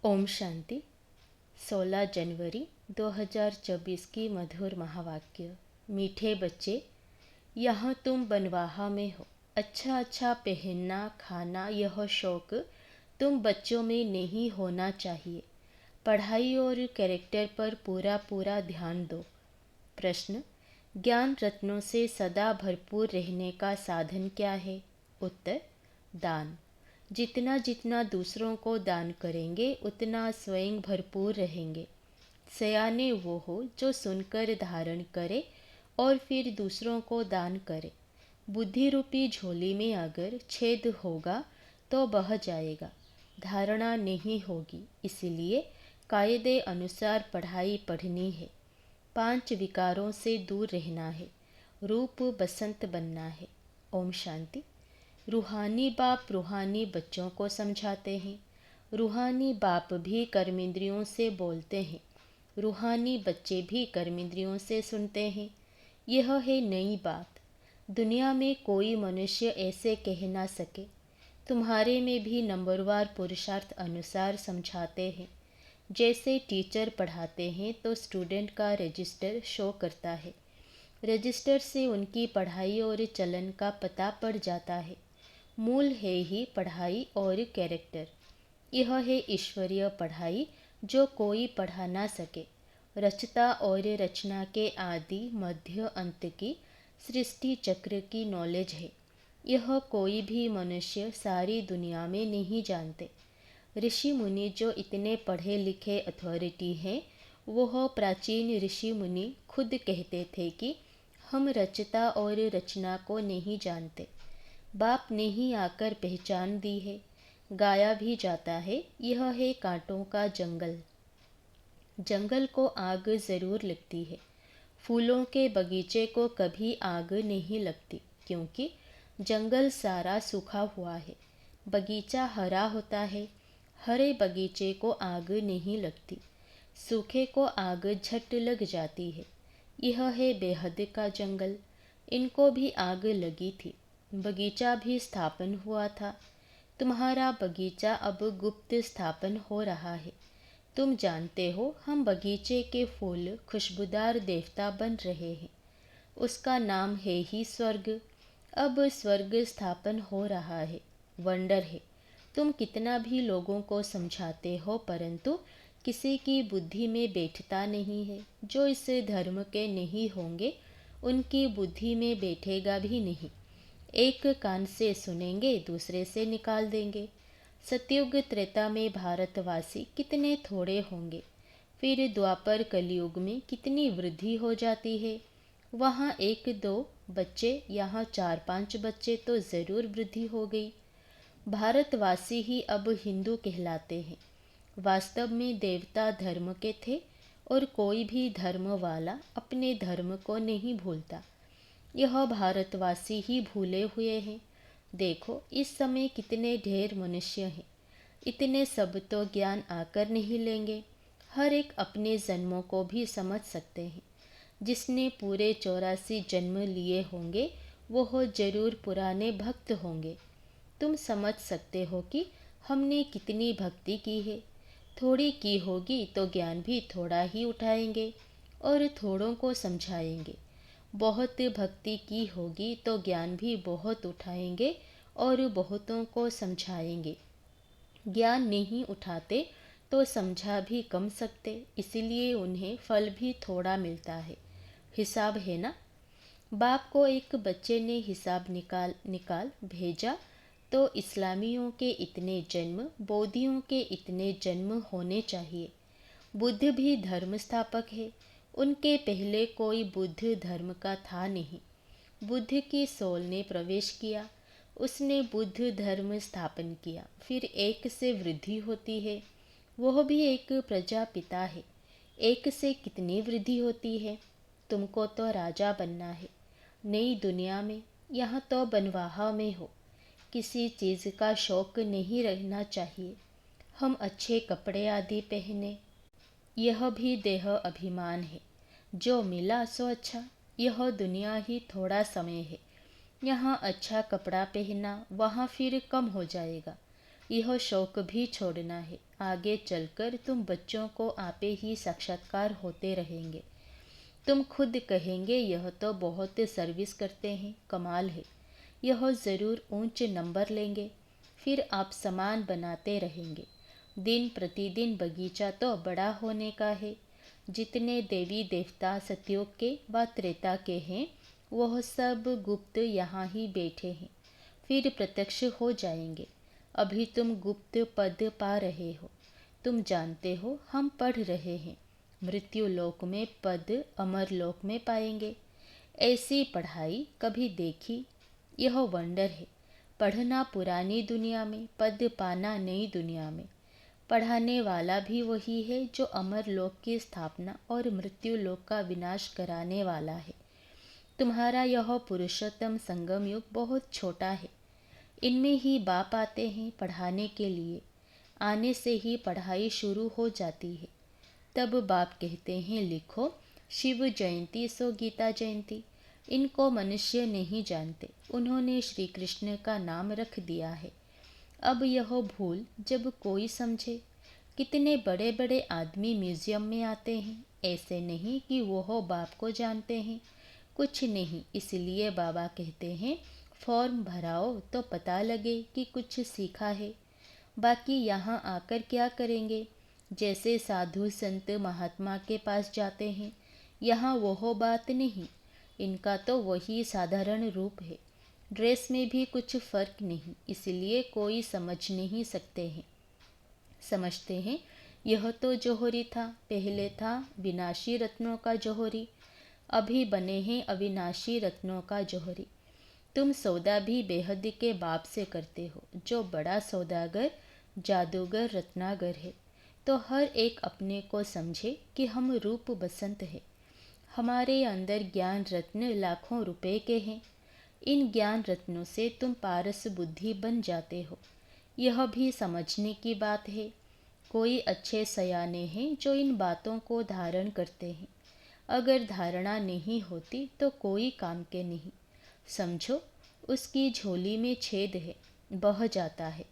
ओम शांति। 16 जनवरी 2024 की मधुर महावाक्य। मीठे बच्चे, यहाँ तुम बनवाहा में हो। अच्छा अच्छा पहनना खाना यह शौक तुम बच्चों में नहीं होना चाहिए। पढ़ाई और कैरेक्टर पर पूरा पूरा ध्यान दो। प्रश्न, ज्ञान रत्नों से सदा भरपूर रहने का साधन क्या है? उत्तर, दान। जितना जितना दूसरों को दान करेंगे उतना स्वयं भरपूर रहेंगे। सयाने वो हो जो सुनकर धारण करे और फिर दूसरों को दान करे। बुद्धि रूपी झोली में अगर छेद होगा तो बह जाएगा, धारणा नहीं होगी। इसलिए कायदे अनुसार पढ़ाई पढ़नी है। 5 विकारों से दूर रहना है। रूप बसंत बनना है। ओम शांति। रूहानी बाप रूहानी बच्चों को समझाते हैं। रूहानी बाप भी कर्मेंद्रियों से बोलते हैं। रूहानी बच्चे भी कर्मेंद्रियों से सुनते हैं। यह है नई बात। दुनिया में कोई मनुष्य ऐसे कह ना सके। तुम्हारे में भी नंबरवार पुरुषार्थ अनुसार समझाते हैं। जैसे टीचर पढ़ाते हैं तो स्टूडेंट का रजिस्टर शो करता है। रजिस्टर से उनकी पढ़ाई और चलन का पता पड़ जाता है। मूल है ही पढ़ाई और कैरेक्टर। यह है ईश्वरीय पढ़ाई जो कोई पढ़ा ना सके। रचता और रचना के आदि मध्य अंत की सृष्टि चक्र की नॉलेज है। यह कोई भी मनुष्य सारी दुनिया में नहीं जानते। ऋषि मुनि जो इतने पढ़े लिखे अथॉरिटी हैं, वह प्राचीन ऋषि मुनि खुद कहते थे कि हम रचता और रचना को नहीं जानते। बाप ने ही आकर पहचान दी है। गाया भी जाता है, यह है कांटों का जंगल। जंगल को आग जरूर लगती है। फूलों के बगीचे को कभी आग नहीं लगती, क्योंकि जंगल सारा सूखा हुआ है। बगीचा हरा होता है। हरे बगीचे को आग नहीं लगती। सूखे को आग झट लग जाती है। यह है बेहद का जंगल। इनको भी आग लगी थी। बगीचा भी स्थापन हुआ था। तुम्हारा बगीचा अब गुप्त स्थापन हो रहा है। तुम जानते हो, हम बगीचे के फूल खुशबूदार देवता बन रहे हैं। उसका नाम है ही स्वर्ग। अब स्वर्ग स्थापन हो रहा है। वंडर है। तुम कितना भी लोगों को समझाते हो, परंतु किसी की बुद्धि में बैठता नहीं है। जो इस धर्म के नहीं होंगे, उनकी बुद्धि में बैठेगा भी नहीं। एक कान से सुनेंगे, दूसरे से निकाल देंगे। सतयुग त्रेता में भारतवासी कितने थोड़े होंगे। फिर द्वापर कलयुग में कितनी वृद्धि हो जाती है। वहाँ 1-2 बच्चे, यहाँ 4-5 बच्चे तो ज़रूर वृद्धि हो गई। भारतवासी ही अब हिंदू कहलाते हैं। वास्तव में देवता धर्म के थे और कोई भी धर्म वाला अपने धर्म को नहीं भूलता। यह भारतवासी ही भूले हुए हैं। देखो, इस समय कितने ढेर मनुष्य हैं। इतने सब तो ज्ञान आकर नहीं लेंगे। हर एक अपने जन्मों को भी समझ सकते हैं। जिसने पूरे 84 जन्म लिए होंगे, वह जरूर पुराने भक्त होंगे। तुम समझ सकते हो कि हमने कितनी भक्ति की है। थोड़ी की होगी तो ज्ञान भी थोड़ा ही उठाएंगे और थोड़ों को समझाएंगे। बहुत भक्ति की होगी तो ज्ञान भी बहुत उठाएंगे और बहुतों को समझाएंगे। ज्ञान नहीं उठाते तो समझा भी कम सकते, इसलिए उन्हें फल भी थोड़ा मिलता है। हिसाब है ना। बाप को एक बच्चे ने हिसाब निकाल निकाल भेजा तो इस्लामियों के इतने जन्म, बौद्धियों के इतने जन्म होने चाहिए। बुद्ध भी धर्म स्थापक है। उनके पहले कोई बुद्ध धर्म का था नहीं। बुद्ध की सोल ने प्रवेश किया। उसने बुद्ध धर्म स्थापन किया। फिर एक से वृद्धि होती है। वह भी एक प्रजापिता है। एक से कितनी वृद्धि होती है। तुमको तो राजा बनना है नई दुनिया में। यहाँ तो बनवाहा में हो। किसी चीज़ का शौक नहीं रहना चाहिए। हम अच्छे कपड़े आदि पहने, यह भी देह अभिमान है। जो मिला सो अच्छा। यह दुनिया ही थोड़ा समय है। यहाँ अच्छा कपड़ा पहना, वहाँ फिर कम हो जाएगा। यह शौक भी छोड़ना है। आगे चलकर तुम बच्चों को आपे ही साक्षात्कार होते रहेंगे। तुम खुद कहेंगे यह तो बहुत सर्विस करते हैं, कमाल है। यह ज़रूर ऊंचे नंबर लेंगे। फिर आप सामान बनाते रहेंगे। दिन प्रतिदिन बगीचा तो बड़ा होने का है। जितने देवी देवता सतयुग के व त्रेता के हैं वह सब गुप्त यहाँ ही बैठे हैं, फिर प्रत्यक्ष हो जाएंगे। अभी तुम गुप्त पद पा रहे हो। तुम जानते हो हम पढ़ रहे हैं। मृत्यु लोक में पद अमर लोक में पाएंगे। ऐसी पढ़ाई कभी देखी? यह वंडर है। पढ़ना पुरानी दुनिया में, पद पाना नई दुनिया में। पढ़ाने वाला भी वही है जो अमर लोक की स्थापना और मृत्यु लोक का विनाश कराने वाला है। तुम्हारा यह पुरुषोत्तम संगम युग बहुत छोटा है। इनमें ही बाप आते हैं पढ़ाने के लिए। आने से ही पढ़ाई शुरू हो जाती है। तब बाप कहते हैं लिखो, शिव जयंती सो गीता जयंती। इनको मनुष्य नहीं जानते, उन्होंने श्री कृष्ण का नाम रख दिया है। अब यह भूल जब कोई समझे। कितने बड़े बड़े आदमी म्यूजियम में आते हैं, ऐसे नहीं कि वह बाप को जानते हैं। कुछ नहीं, इसलिए बाबा कहते हैं फॉर्म भराओ तो पता लगे कि कुछ सीखा है। बाकी यहाँ आकर क्या करेंगे? जैसे साधु संत महात्मा के पास जाते हैं, यहाँ वह बात नहीं। इनका तो वही साधारण रूप है। ड्रेस में भी कुछ फर्क नहीं, इसलिए कोई समझ नहीं सकते हैं। समझते हैं यह तो जौहरी था, पहले था विनाशी रत्नों का जौहरी, अभी बने हैं अविनाशी रत्नों का जौहरी। तुम सौदा भी बेहद के बाप से करते हो, जो बड़ा सौदागर जादूगर रत्नागर है। तो हर एक अपने को समझे कि हम रूप बसंत है। हमारे अंदर ज्ञान रत्न लाखों रुपए के हैं। इन ज्ञान रत्नों से तुम पारस बुद्धि बन जाते हो। यह भी समझने की बात है। कोई अच्छे सयाने हैं जो इन बातों को धारण करते हैं। अगर धारणा नहीं होती तो कोई काम के नहीं। समझो, उसकी झोली में छेद है, बह जाता है।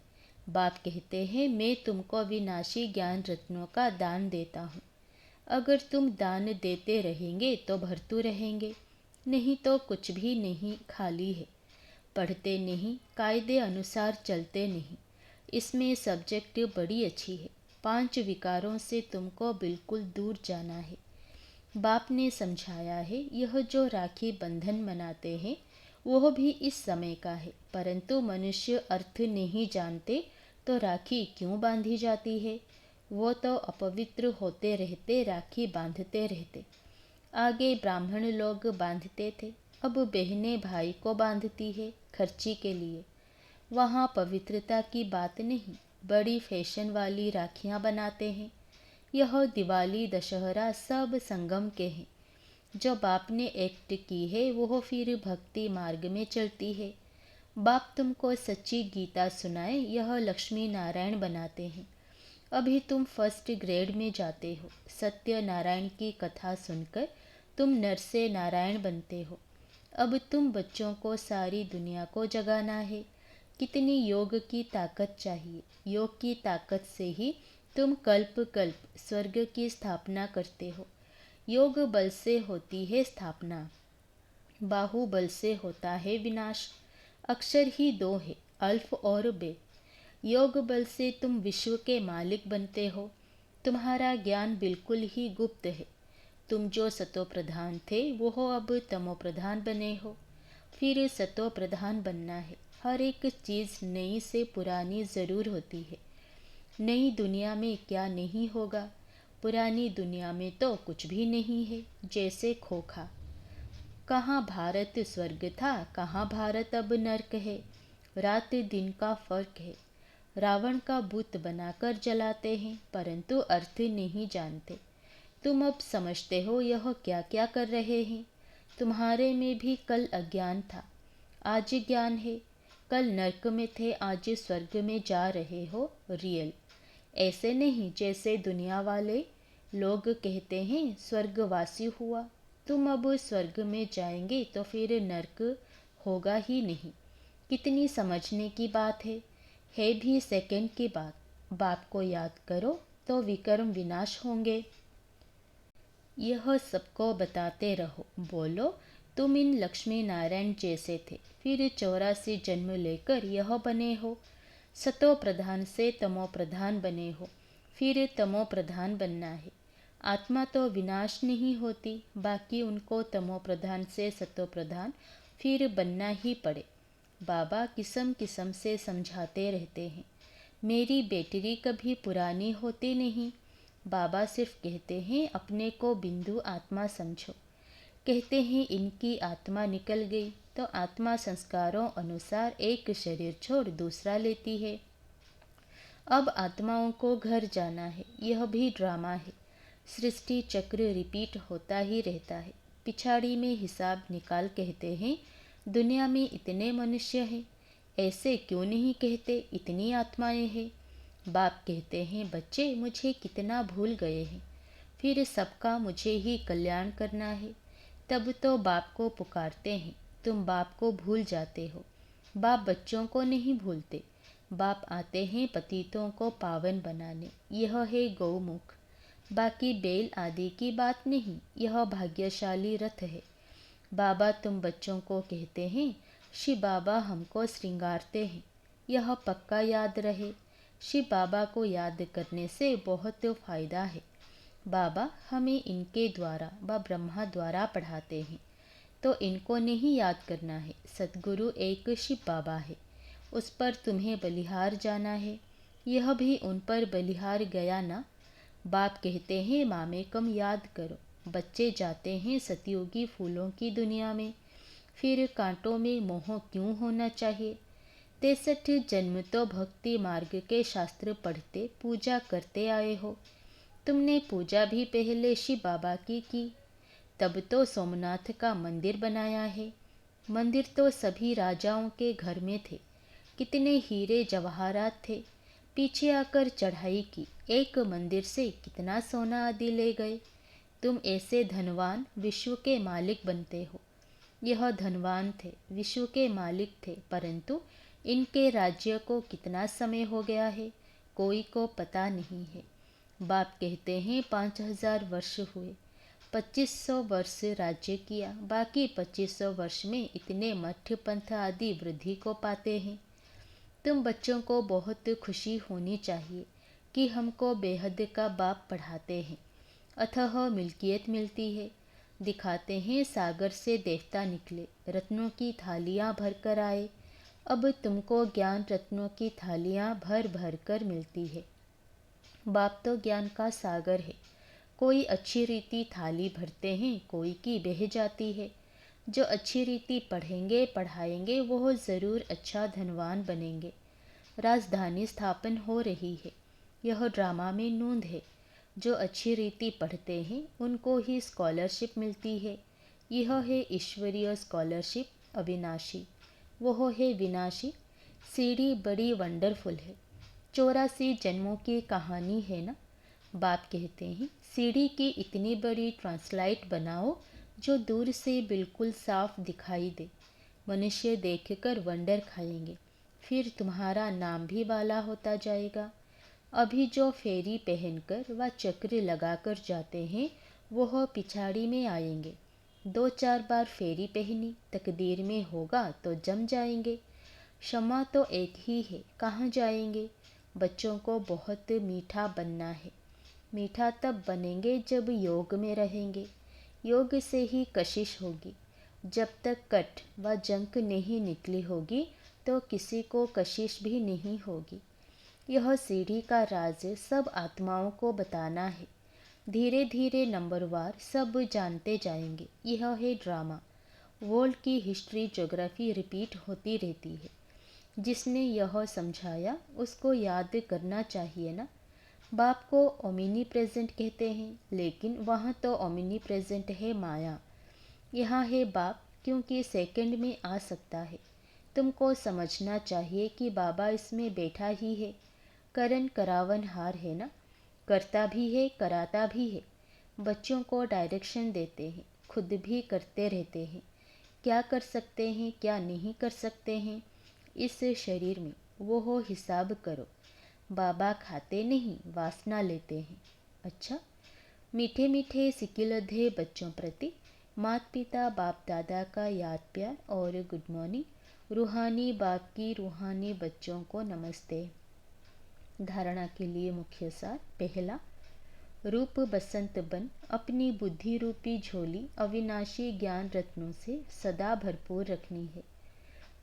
बाप कहते हैं मैं तुमको विनाशी ज्ञान रत्नों का दान देता हूँ। अगर तुम दान देते रहेंगे तो भरतू रहेंगे, नहीं तो कुछ भी नहीं, खाली है। पढ़ते नहीं, कायदे अनुसार चलते नहीं। इसमें सब्जेक्ट बड़ी अच्छी है। 5 विकारों से तुमको बिल्कुल दूर जाना है। बाप ने समझाया है यह जो राखी बंधन मनाते हैं वह भी इस समय का है, परंतु मनुष्य अर्थ नहीं जानते तो राखी क्यों बांधी जाती है? वो तो अपवित्र होते रहते राखी बांधते रहते। आगे ब्राह्मण लोग बांधते थे, अब बहनें भाई को बांधती है खर्ची के लिए। वहाँ पवित्रता की बात नहीं, बड़ी फैशन वाली राखियाँ बनाते हैं। यह दिवाली दशहरा सब संगम के हैं। जो बाप ने एक्ट की है वह फिर भक्ति मार्ग में चलती है। बाप तुमको सच्ची गीता सुनाए, यह लक्ष्मी नारायण बनाते हैं। अभी तुम फर्स्ट ग्रेड में जाते हो। सत्य नारायण की कथा सुनकर तुम नर से नारायण बनते हो। अब तुम बच्चों को सारी दुनिया को जगाना है। कितनी योग की ताकत चाहिए। योग की ताकत से ही तुम कल्प कल्प स्वर्ग की स्थापना करते हो। योग बल से होती है स्थापना, बाहुबल से होता है विनाश। अक्षर ही 2 है, अल्फ और बे। योग बल से तुम विश्व के मालिक बनते हो। तुम्हारा ज्ञान बिल्कुल ही गुप्त है। तुम जो सतो प्रधान थे वो अब तमो प्रधान बने हो। फिर सतो प्रधान बनना है। हर एक चीज़ नई से पुरानी ज़रूर होती है। नई दुनिया में क्या नहीं होगा? पुरानी दुनिया में तो कुछ भी नहीं है, जैसे खोखा। कहाँ भारत स्वर्ग था, कहाँ भारत अब नर्क है। रात दिन का फर्क है। रावण का बुत बनाकर जलाते हैं, परंतु अर्थ नहीं जानते। तुम अब समझते हो यह क्या क्या कर रहे हैं। तुम्हारे में भी कल अज्ञान था, आज ज्ञान है। कल नर्क में थे, आज स्वर्ग में जा रहे हो। रियल ऐसे नहीं जैसे दुनिया वाले लोग कहते हैं स्वर्गवासी हुआ। तुम अब स्वर्ग में जाएंगे तो फिर नर्क होगा ही नहीं। कितनी समझने की बात है। है भी सेकंड की बात। बाप को याद करो तो विकर्म विनाश होंगे। यह सबको बताते रहो। बोलो तुम इन लक्ष्मी नारायण जैसे थे, फिर 84 जन्म लेकर यह बने हो। सतो प्रधान से तमो प्रधान बने हो, फिर तमो प्रधान बनना है। आत्मा तो विनाश नहीं होती, बाकी उनको तमो प्रधान से सतो प्रधान फिर बनना ही पड़े। बाबा किस्म किस्म से समझाते रहते हैं, मेरी बैटरी कभी पुरानी होती नहीं। बाबा सिर्फ कहते हैं अपने को बिंदु आत्मा समझो। कहते हैं इनकी आत्मा निकल गई तो आत्मा संस्कारों अनुसार एक शरीर छोड़ दूसरा लेती है। अब आत्माओं को घर जाना है, यह भी ड्रामा है। सृष्टि चक्र रिपीट होता ही रहता है। पिछाड़ी में हिसाब निकाल कहते हैं दुनिया में इतने मनुष्य हैं, ऐसे क्यों नहीं कहते इतनी आत्माएं हैं। बाप कहते हैं बच्चे मुझे कितना भूल गए हैं, फिर सबका मुझे ही कल्याण करना है। तब तो बाप को पुकारते हैं, तुम बाप को भूल जाते हो। बाप बच्चों को नहीं भूलते। बाप आते हैं पतितों को पावन बनाने, यह है गौमुख। बाकी बैल आदि की बात नहीं, यह भाग्यशाली रथ है। बाबा तुम बच्चों को कहते हैं शिव बाबा हमको श्रृंगारते हैं, यह पक्का याद रहे। शिव बाबा को याद करने से बहुत फायदा है। बाबा हमें इनके द्वारा व ब्रह्मा द्वारा पढ़ाते हैं, तो इनको नहीं याद करना है। सद्गुरु एक शिव बाबा है, उस पर तुम्हें बलिहार जाना है। यह भी उन पर बलिहार गया ना। बाप कहते हैं मामे कम याद करो। बच्चे जाते हैं सतयुगी फूलों की दुनिया में, फिर कांटों में मोह क्यों होना चाहिए। 63 जन्म तो भक्ति मार्ग के शास्त्र पढ़ते पूजा करते आए हो। तुमने पूजा भी पहले शिव बाबा की, तब तो सोमनाथ का मंदिर बनाया है। मंदिर तो सभी राजाओं के घर में थे, कितने हीरे जवाहरात थे। पीछे आकर चढ़ाई की, एक मंदिर से कितना सोना आदि ले गए। तुम ऐसे धनवान विश्व के मालिक बनते हो। यह धनवान थे, विश्व के मालिक थे, परंतु इनके राज्य को कितना समय हो गया है कोई को पता नहीं है। बाप कहते हैं 5000 वर्ष हुए, 2500 वर्ष राज्य किया, बाकी 2500 वर्ष में इतने मठ पंथ आदि वृद्धि को पाते हैं। तुम बच्चों को बहुत खुशी होनी चाहिए कि हमको बेहद का बाप पढ़ाते हैं। अथह मिल्कियत मिलती है। दिखाते हैं सागर से देवता निकले, रत्नों की थालियां भर कर आए। अब तुमको ज्ञान रत्नों की थालियां भर भर कर मिलती है। बाप तो ज्ञान का सागर है। कोई अच्छी रीति थाली भरते हैं, कोई की बह जाती है। जो अच्छी रीति पढ़ेंगे पढ़ाएंगे वो ज़रूर अच्छा धनवान बनेंगे। राजधानी स्थापन हो रही है, यह ड्रामा में नूंद है। जो अच्छी रीति पढ़ते हैं उनको ही स्कॉलरशिप मिलती है। यह है ईश्वरीय स्कॉलरशिप, अविनाशी। वह है विनाशी। सीढ़ी बड़ी वंडरफुल है। 84 जन्मों की कहानी है ना। बाप कहते हैं सीढ़ी की इतनी बड़ी ट्रांसलाइट बनाओ जो दूर से बिल्कुल साफ दिखाई दे। मनुष्य देखकर वंडर खाएंगे, फिर तुम्हारा नाम भी वाला होता जाएगा। अभी जो फेरी पहनकर व चक्र लगाकर जाते हैं वह पिछाड़ी में आएंगे। 2-4 बार फेरी पहनी, तकदीर में होगा तो जम जाएंगे। क्षमा तो एक ही है, कहाँ जाएंगे। बच्चों को बहुत मीठा बनना है। मीठा तब बनेंगे जब योग में रहेंगे। योग से ही कशिश होगी। जब तक कट व जंक नहीं निकली होगी तो किसी को कशिश भी नहीं होगी। यह सीढ़ी का राज सब आत्माओं को बताना है। धीरे धीरे नंबरवार सब जानते जाएंगे। यह है ड्रामा। वर्ल्ड की हिस्ट्री ज्योग्राफी रिपीट होती रहती है। जिसने यह समझाया उसको याद करना चाहिए ना। बाप को ओमिनी प्रेजेंट कहते हैं, लेकिन वहाँ तो ओमिनी प्रेजेंट है माया। यहाँ है बाप, क्योंकि सेकंड में आ सकता है। तुमको समझना चाहिए कि बाबा इसमें बैठा ही है। करन करावन हार है ना, करता भी है कराता भी है। बच्चों को डायरेक्शन देते हैं, खुद भी करते रहते हैं। क्या कर सकते हैं क्या नहीं कर सकते हैं इस शरीर में, वो हो हिसाब करो। बाबा खाते नहीं, वासना लेते हैं। अच्छा। मीठे मीठे सिकिलधे बच्चों प्रति माता पिता बाप दादा का याद प्यार और गुड मॉर्निंग। रूहानी बाप की रूहानी बच्चों को नमस्ते। धारणा के लिए मुख्य सार। पहला, रूप बसंत बन अपनी बुद्धि रूपी झोली अविनाशी ज्ञान रत्नों से सदा भरपूर रखनी है।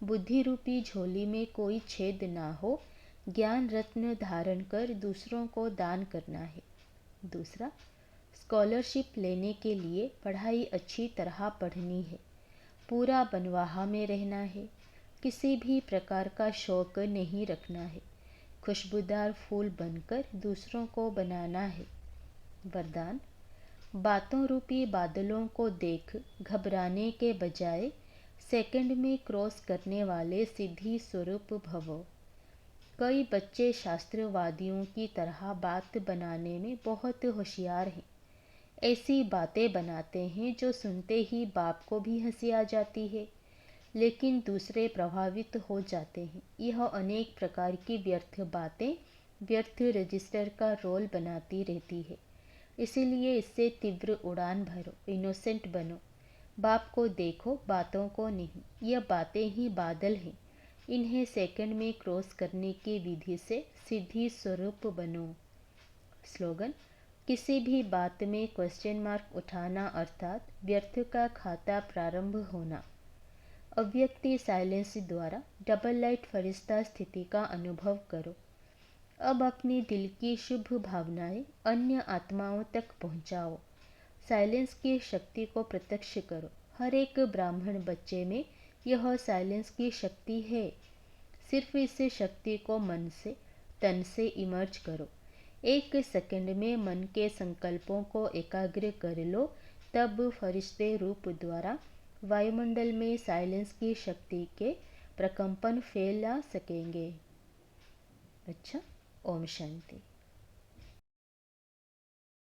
बुद्धि रूपी झोली में कोई छेद ना हो, ज्ञान रत्न धारण कर दूसरों को दान करना है। दूसरा, स्कॉलरशिप लेने के लिए पढ़ाई अच्छी तरह पढ़नी है। पूरा बनवाहा में रहना है। किसी भी प्रकार का शौक नहीं रखना है। खुशबूदार फूल बनकर दूसरों को बनाना है। वरदान, बातों रूपी बादलों को देख घबराने के बजाय सेकंड में क्रॉस करने वाले सिद्धि स्वरूप भवो। कई बच्चे शास्त्रवादियों की तरह बात बनाने में बहुत होशियार हैं। ऐसी बातें बनाते हैं जो सुनते ही बाप को भी हंसी आ जाती है, लेकिन दूसरे प्रभावित हो जाते हैं। यह अनेक प्रकार की व्यर्थ बातें व्यर्थ रजिस्टर का रोल बनाती रहती है। इसीलिए इससे तीव्र उड़ान भरो, इनोसेंट बनो। बाप को देखो, बातों को नहीं। यह बातें ही बादल हैं। इन्हें सेकंड में क्रॉस करने की विधि से सिद्धि स्वरूप बनो। स्लोगन, किसी भी बात में क्वेश्चन मार्क उठाना अर्थात व्यर्थ का खाता प्रारंभ होना। अव्यक्ति साइलेंस द्वारा डबल लाइट फरिश्ता स्थिति का अनुभव करो। अब अपने दिल की शुभ भावनाएं अन्य आत्माओं तक पहुंचाओ। साइलेंस की शक्ति को प्रत्यक्ष करो। हर एक ब्राह्मण बच्चे में यह साइलेंस की शक्ति है। सिर्फ इस शक्ति को मन से तन से इमर्ज करो। एक सेकंड में मन के संकल्पों को एकाग्र कर लो, तब फरिश्ते रूप द्वारा वायुमंडल में साइलेंस की शक्ति के प्रकंपन फैला सकेंगे। अच्छा, ओम शांति।